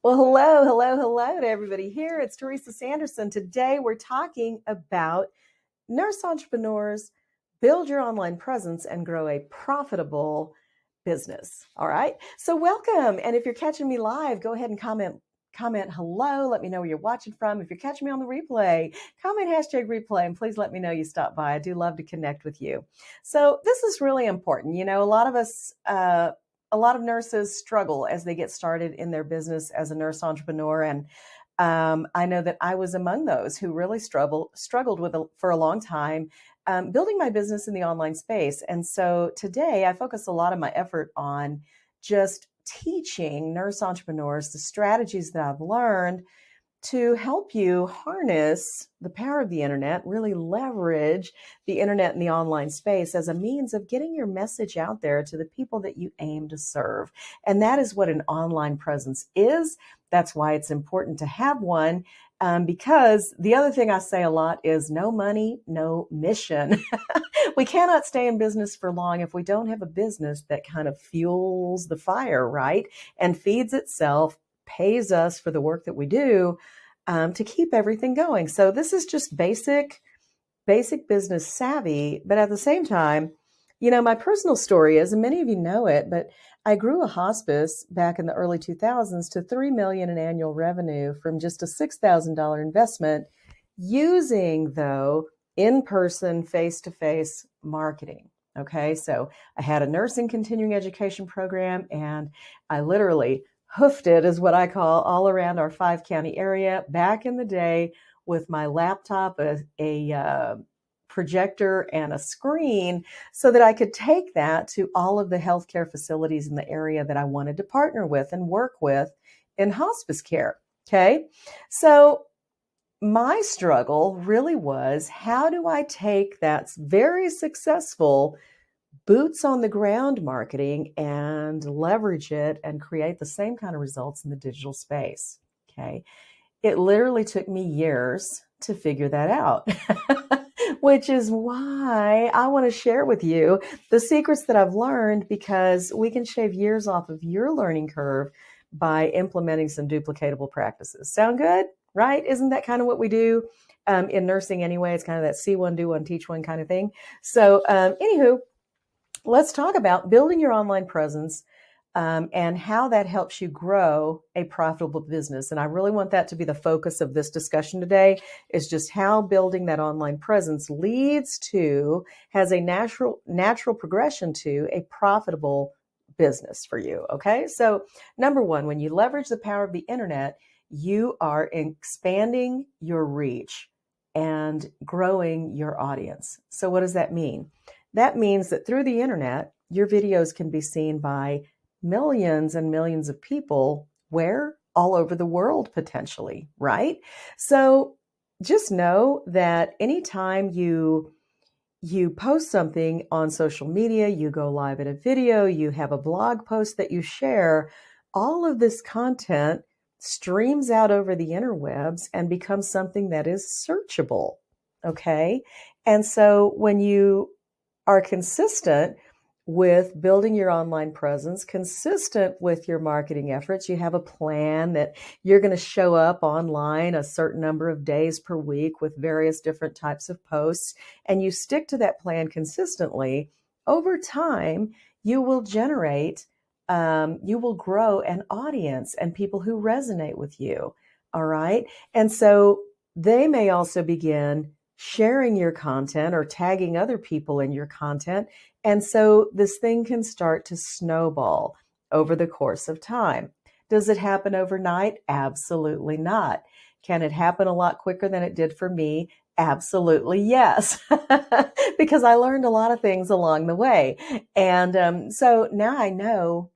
Well, hello to everybody here. It's Teresa Sanderson. Today we're talking about nurse entrepreneurs, build your online presence and grow a profitable business. All right. So welcome. And if you're catching me live, go ahead and comment hello. Let me know where you're watching from. If you're catching me on the replay, comment #replay and please let me know you stopped by. I do love to connect with you. So this is really important. You know, a lot of nurses struggle as they get started in their business as a nurse entrepreneur. And I know that I was among those who really struggled with for a long time, building my business in the online space. And so today I focus a lot of my effort on just teaching nurse entrepreneurs the strategies that I've learned to help you harness the power of the internet, really leverage the internet and the online space as a means of getting your message out there to the people that you aim to serve. And that is what an online presence is. That's why it's important to have one. Because the other thing I say a lot is no money, no mission. We cannot stay in business for long if we don't have a business that kind of fuels the fire, right? And feeds itself, pays us for the work that we do, to keep everything going. So this is just basic business savvy. But at the same time, you know, my personal story is, and many of you know it, but I grew a hospice back in the early 2000s to $3 million in annual revenue from just a $6,000 investment using, though, in-person, face-to-face marketing. Okay, so I had a nursing continuing education program, and I literally hoofed it, is what I call, all around our 5-county area back in the day with my laptop, a projector and a screen, so that I could take that to all of the healthcare facilities in the area that I wanted to partner with and work with in hospice care. Okay, so my struggle really was, how do I take that very successful boots on the ground marketing and leverage it and create the same kind of results in the digital space? Okay. It literally took me years to figure that out, which is why I want to share with you the secrets that I've learned, because we can shave years off of your learning curve by implementing some duplicatable practices. Sound good? Right? Isn't that kind of what we do in nursing anyway? It's kind of that see one, do one, teach one kind of thing. So anywho, let's talk about building your online presence and how that helps you grow a profitable business. And I really want that to be the focus of this discussion today, is just how building that online presence has a natural progression to a profitable business for you. Okay. So number one, when you leverage the power of the internet, you are expanding your reach and growing your audience. So what does that mean? That means that through the internet, your videos can be seen by millions and millions of people, where? All over the world, potentially, right? So just know that anytime you post something on social media, you go live in a video, you have a blog post that you share, all of this content streams out over the interwebs and becomes something that is searchable. Okay. And so when you are consistent with building your online presence, consistent with your marketing efforts, you have a plan that you're going to show up online a certain number of days per week with various different types of posts, and you stick to that plan consistently, over time, you will grow an audience and people who resonate with you. All right. And so they may also begin sharing your content or tagging other people in your content. And so this thing can start to snowball over the course of time. Does it happen overnight? Absolutely not. Can it happen a lot quicker than it did for me? Absolutely, yes, because I learned a lot of things along the way. And so now I know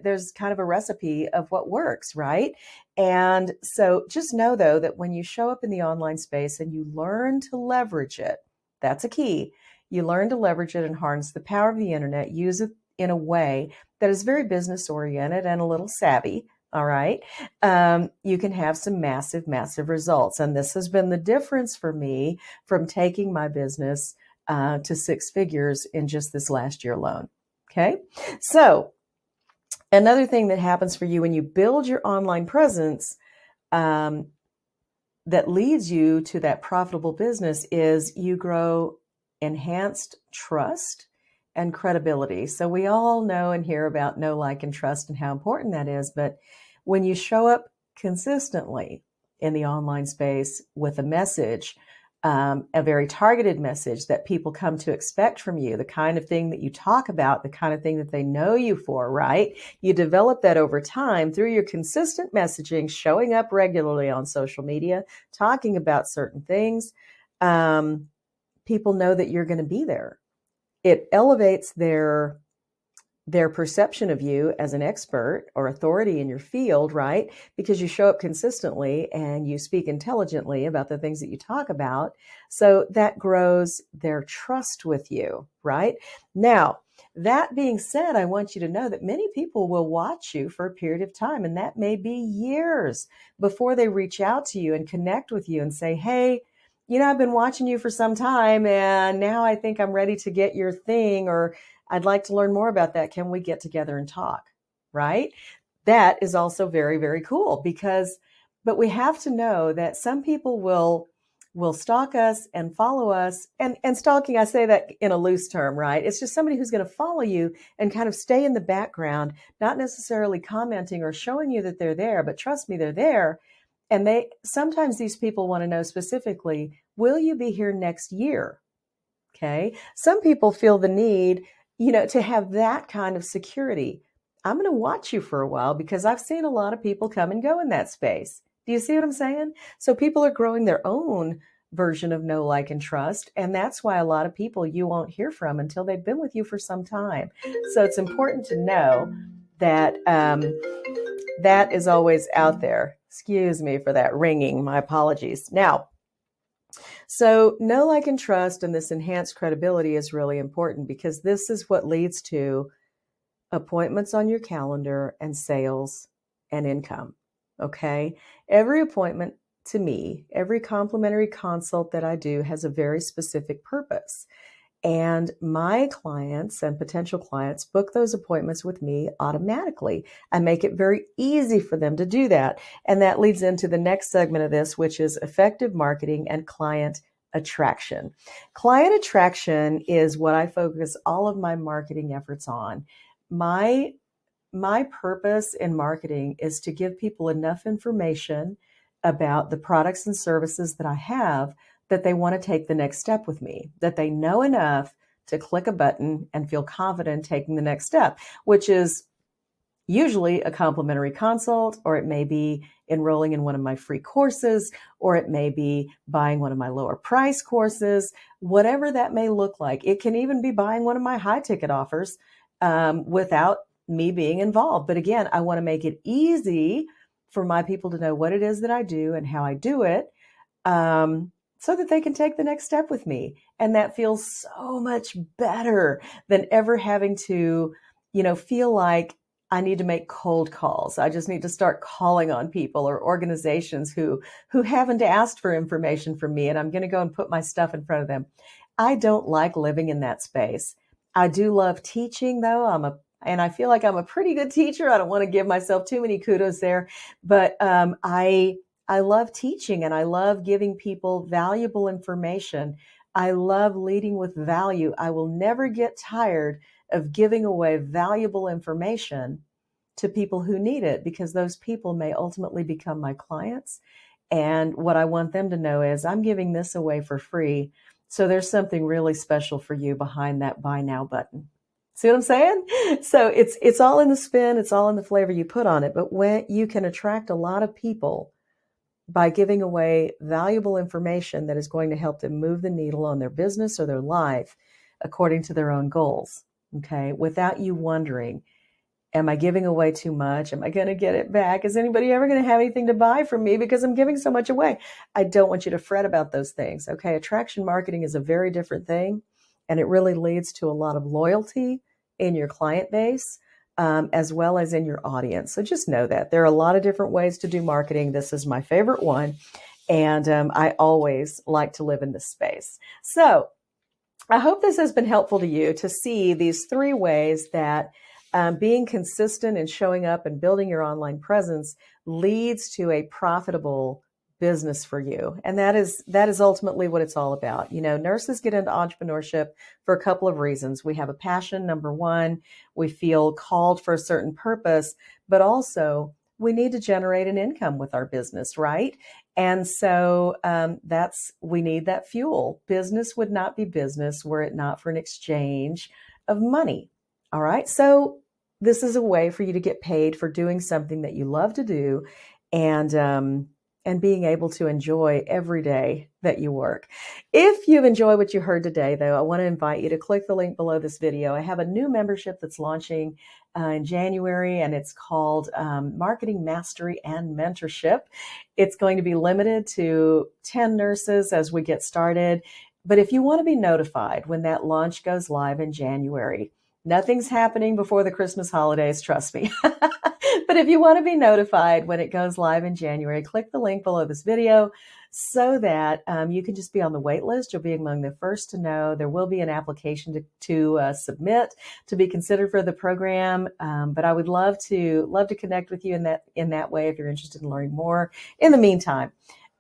there's kind of a recipe of what works, right? And so just know, though, that when you show up in the online space and you learn to leverage it, that's a key. You learn to leverage it and harness the power of the internet, use it in a way that is very business oriented and a little savvy. All right. You can have some massive, massive results. And this has been the difference for me from taking my business to 6 figures in just this last year alone. Okay. So Another thing that happens for you when you build your online presence, that leads you to that profitable business is you grow enhanced trust and credibility. So we all know and hear about know, like, and trust and how important that is. But when you show up consistently in the online space with a message, a very targeted message that people come to expect from you, the kind of thing that you talk about, the kind of thing that they know you for, right? You develop that over time through your consistent messaging, showing up regularly on social media, talking about certain things. People know that you're going to be there. It elevates their perception of you as an expert or authority in your field, right? Because you show up consistently and you speak intelligently about the things that you talk about. So that grows their trust with you, right? Now, that being said, I want you to know that many people will watch you for a period of time, and that may be years before they reach out to you and connect with you and say, hey, I've been watching you for some time and now I think I'm ready to get your thing, or I'd like to learn more about that. Can we get together and talk? Right? That is also very, very cool but we have to know that some people will stalk us and follow us. And stalking, I say that in a loose term, right? It's just somebody who's going to follow you and kind of stay in the background, not necessarily commenting or showing you that they're there, but trust me, they're there. And sometimes these people want to know specifically, will you be here next year? Okay. Some people feel the need, to have that kind of security. I'm going to watch you for a while because I've seen a lot of people come and go in that space. Do you see what I'm saying? So people are growing their own version of know, like, and trust. And that's why a lot of people you won't hear from until they've been with you for some time. So it's important to know that that is always out there. Excuse me for that ringing. My apologies. Now, so know, like, and trust and this enhanced credibility is really important because this is what leads to appointments on your calendar and sales and income. Okay. Every appointment to me, every complimentary consult that I do has a very specific purpose. And my clients and potential clients book those appointments with me automatically. I make it very easy for them to do that. And that leads into the next segment of this, which is effective marketing and client attraction. Client attraction is what I focus all of my marketing efforts on. My purpose in marketing is to give people enough information about the products and services that I have that they want to take the next step with me, that they know enough to click a button and feel confident taking the next step, which is usually a complimentary consult, or it may be enrolling in one of my free courses, or it may be buying one of my lower price courses, whatever that may look like. It can even be buying one of my high ticket offers without me being involved. But again, I want to make it easy for my people to know what it is that I do and how I do it. So that they can take the next step with me. And that feels so much better than ever having to, feel like I need to make cold calls. I just need to start calling on people or organizations who haven't asked for information from me, and I'm going to go and put my stuff in front of them. I don't like living in that space. I do love teaching, though. And I feel like I'm a pretty good teacher. I don't want to give myself too many kudos there, but I love teaching and I love giving people valuable information. I love leading with value. I will never get tired of giving away valuable information to people who need it, because those people may ultimately become my clients. And what I want them to know is I'm giving this away for free. So there's something really special for you behind that buy now button. See what I'm saying? So it's all in the spin. It's all in the flavor you put on it. But when you can attract a lot of people by giving away valuable information that is going to help them move the needle on their business or their life according to their own goals. Okay. Without you wondering, am I giving away too much? Am I going to get it back? Is anybody ever going to have anything to buy from me because I'm giving so much away? I don't want you to fret about those things. Okay. Attraction marketing is a very different thing, and it really leads to a lot of loyalty in your client base, as well as in your audience. So just know that there are a lot of different ways to do marketing. This is my favorite one. And I always like to live in this space. So I hope this has been helpful to you to see these 3 ways that being consistent and showing up and building your online presence leads to a profitable business for you. And that is ultimately what it's all about. Nurses get into entrepreneurship for a couple of reasons. We have a passion, number one, we feel called for a certain purpose, but also we need to generate an income with our business, right? And so we need that fuel. Business would not be business were it not for an exchange of money. All right. So this is a way for you to get paid for doing something that you love to do, and being able to enjoy every day that you work. If you've enjoyed what you heard today, though, I want to invite you to click the link below this video. I have a new membership that's launching in January, and it's called Marketing Mastery and Mentorship. It's going to be limited to 10 nurses as we get started. But if you want to be notified when that launch goes live in January, nothing's happening before the Christmas holidays, trust me. But if you want to be notified when it goes live in January, click the link below this video so that you can just be on the wait list. You'll be among the first to know. There will be an application to submit to be considered for the program. But I would love to connect with you in that way if you're interested in learning more. In the meantime,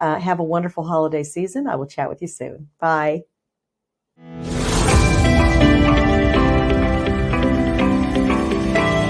have a wonderful holiday season. I will chat with you soon. Bye.